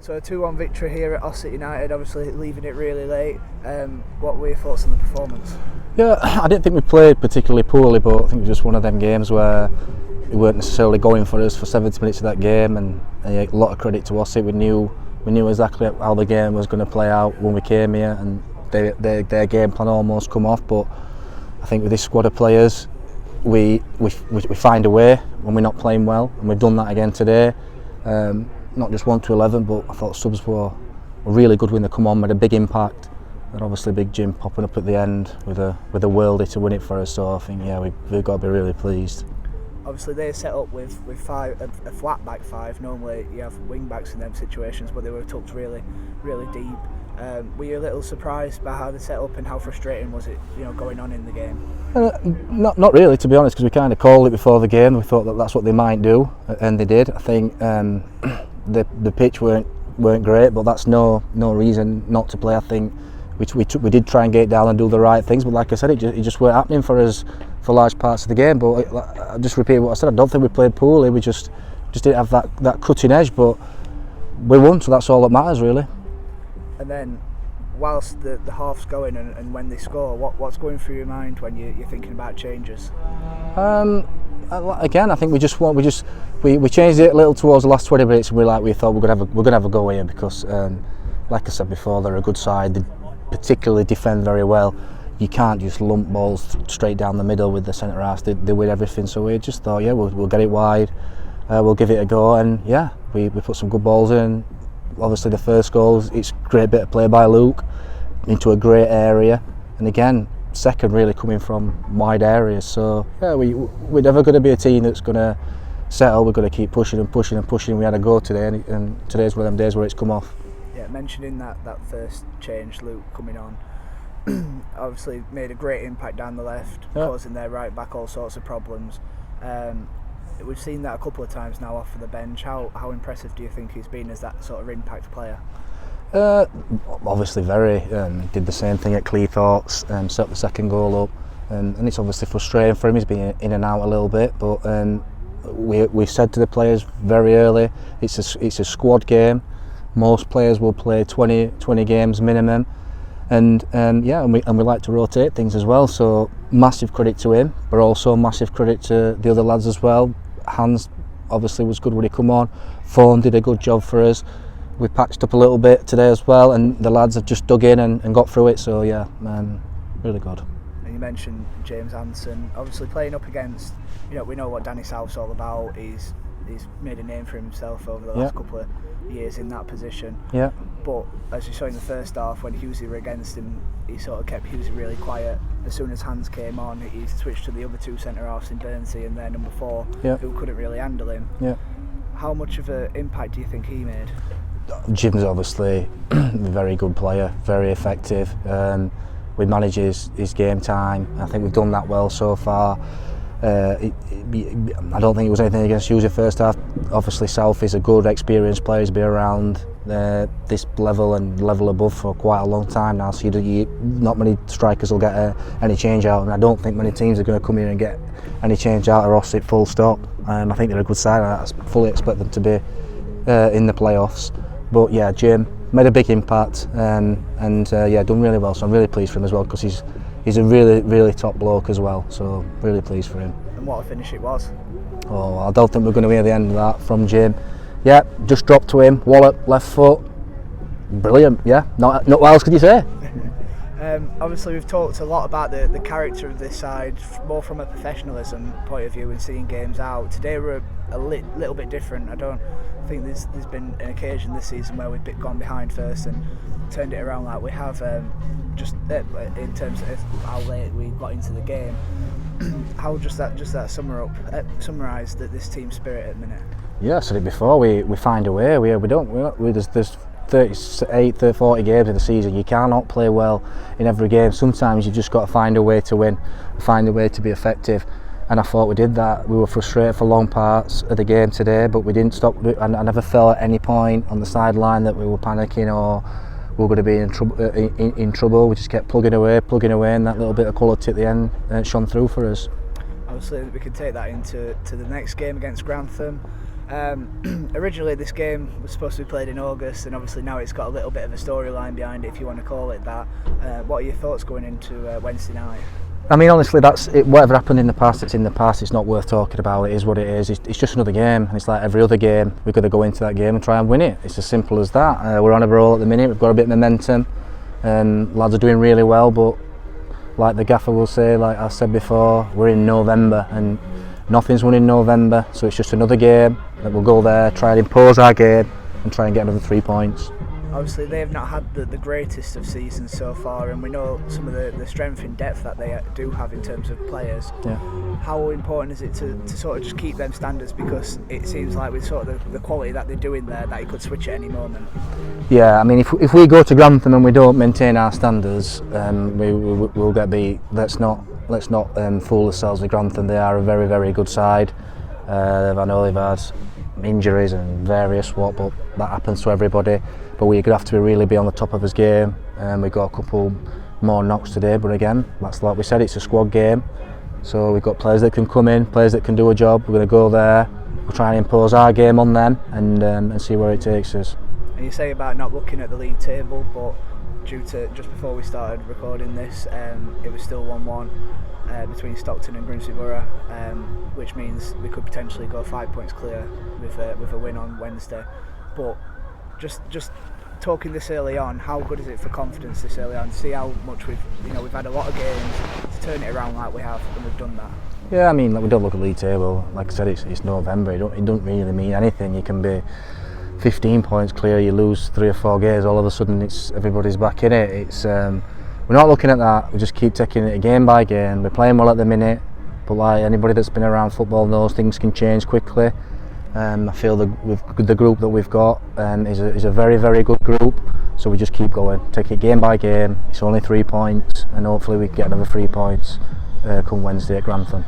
So a 2-1 victory here at Ossett United, obviously leaving it really late. What were your thoughts on the performance? Yeah, I didn't think we played particularly poorly, but I think it was just one of them games where we weren't necessarily going for us for 70 minutes of that game, and a lot of credit to Ossett. We knew exactly how the game was going to play out when we came here, and their game plan almost come off. But I think with this squad of players, we find a way when we're not playing well, and we've done that again today. Not just 1 to 11, but I thought subs were really good when they come on, made a big impact. And obviously big Jim popping up at the end with a worldie to win it for us. So I think we've got to be really pleased. Obviously they set up with a flat back five. Normally you have wing backs in them situations, but they were tucked really deep. Were you a little surprised by how they set up, and how frustrating was it, going on in the game? Not really, to be honest, because we kind of called it before the game. We thought that that's what they might do, and they did. I think the pitch weren't great, but that's no reason not to play. I think we did try and get down and do the right things, but like I said, it just weren't happening for us for large parts of the game. But I just repeat what I said. I don't think we played poorly. We just didn't have that cutting edge, but we won, so that's all that matters really. And then, whilst the half's going and when they score, what's going through your mind when you're thinking about changes? Again, I think we changed it a little towards the last 20 minutes, and we thought we're gonna have a go here because, like I said before, they're a good side. They particularly defend very well. You can't just lump balls straight down the middle with the centre half. They win everything. So we just thought, we'll get it wide, we'll give it a go, and we put some good balls in. Obviously the first goal, it's a great bit of play by Luke into a great area, and again second really coming from wide areas. So we're never going to be a team that's going to settle. We're going to keep pushing and pushing and pushing. We had a go today, and today's one of them days where it's come off. Yeah, mentioning that first change, Luke coming on, obviously made a great impact down the left, causing their right back all sorts of problems. We've seen that a couple of times now off of the bench. How impressive do you think he's been as that sort of impact player? Obviously very. Did the same thing at Cleethorpes, set the second goal up, and it's obviously frustrating for him. He's been in and out a little bit, but we said to the players very early, it's a squad game. Most players will play 20 games minimum, and we like to rotate things as well. So massive credit to him, but also massive credit to the other lads as well. Hans obviously was good when he come on. Fawn did a good job for us. We patched up a little bit today as well, and the lads have just dug in and got through it. So really good. And you mentioned James Hansen, obviously playing up against, we know what Danny South's all about. He's made a name for himself over the last couple of years in that position. Yeah. But as you saw in the first half, when Hughesy were against him, he sort of kept Hughesy really quiet. As soon as Hans came on, he switched to the other two centre halves in Bernsey and then number 4, who couldn't really handle him. Yeah. How much of an impact do you think he made? Jim's obviously a very good player, very effective. We manage his game time. I think we've done that well so far. I don't think it was anything against Hughes the first half. Obviously South is a good experienced player. He's been around this level and level above for quite a long time now, so not many strikers will get any change out, and I don't think many teams are going to come here and get any change out of Ossett full stop. I think they're a good side, and I fully expect them to be in the playoffs. But Jim made a big impact, and done really well, so I'm really pleased for him as well, because he's a really top bloke as well, so really pleased for him. And what a finish it was. Oh, I don't think we're going to hear the end of that from Jim. Yeah, just dropped to him, wallop, left foot, brilliant. Yeah, not what else could you say? Obviously we've talked a lot about the character of this side, more from a professionalism point of view and seeing games out. Today we're a little bit different. I don't think there's been an occasion this season where we've gone behind first and turned it around like we have, just in terms of how late we got into the game. How just that summarise this team spirit at the minute? Yeah, I said it before. We find a way. There's 38, 40 games in the season. You cannot play well in every game. Sometimes you've just got to find a way to win, find a way to be effective. And I thought we did that. We were frustrated for long parts of the game today, but we didn't stop. I never felt at any point on the sideline that we were panicking or we were going to be in trouble. We just kept plugging away, and that little bit of quality at the end shone through for us. Obviously, we can take that into the next game against Grantham. Originally this game was supposed to be played in August, and obviously now it's got a little bit of a storyline behind it, if you want to call it that. What are your thoughts going into Wednesday night? I mean, honestly, that's it. Whatever happened in the past, it's in the past. It's not worth talking about. It is what it is. It's just another game, and it's like every other game. We've got to go into that game and try and win it. It's as simple as that. We're on a roll at the minute. We've got a bit of momentum, and lads are doing really well. But like the gaffer will say, like I said before, we're in November, and nothing's won in November. So it's just another game that we'll go there, try and impose our game, and try and get another 3 points. Obviously they've not had the greatest of seasons so far, and we know some of the strength in depth that they do have in terms of players. Yeah. How important is it to sort of just keep them standards, because it seems like with sort of the quality that they're doing there, that you could switch at any moment? Yeah, I mean, if we go to Grantham and we don't maintain our standards, we'll get beat. Let's not fool ourselves with Grantham. They are a very, very good side. I know they've had injuries and various but that happens to everybody. But we're going to have to really be on the top of his game. We've got a couple more knocks today, but again, that's like we said, it's a squad game. So we've got players that can come in, players that can do a job. We're going to go there, we'll try and impose our game on them and see where it takes us. And you say about not looking at the league table, but due to just before we started recording this, it was still 1-1 between Stockton and Grimsby Borough, which means we could potentially go 5 points clear with a win on Wednesday. But just talking this early on, how good is it for confidence this early on? See how much we've had a lot of games to turn it around like we have, and we've done that. Yeah, I mean, we don't look at league table. Like I said, it's November. It don't really mean anything. You can be 15 points clear, you lose 3 or 4 games, all of a sudden everybody's back in it. We're not looking at that. We just keep taking it game by game. We're playing well at the minute, but like anybody that's been around football knows, things can change quickly. I feel the group that we've got is a very, very good group, so we just keep going, take it game by game. It's only 3 points, and hopefully we can get another 3 points come Wednesday at Grantham.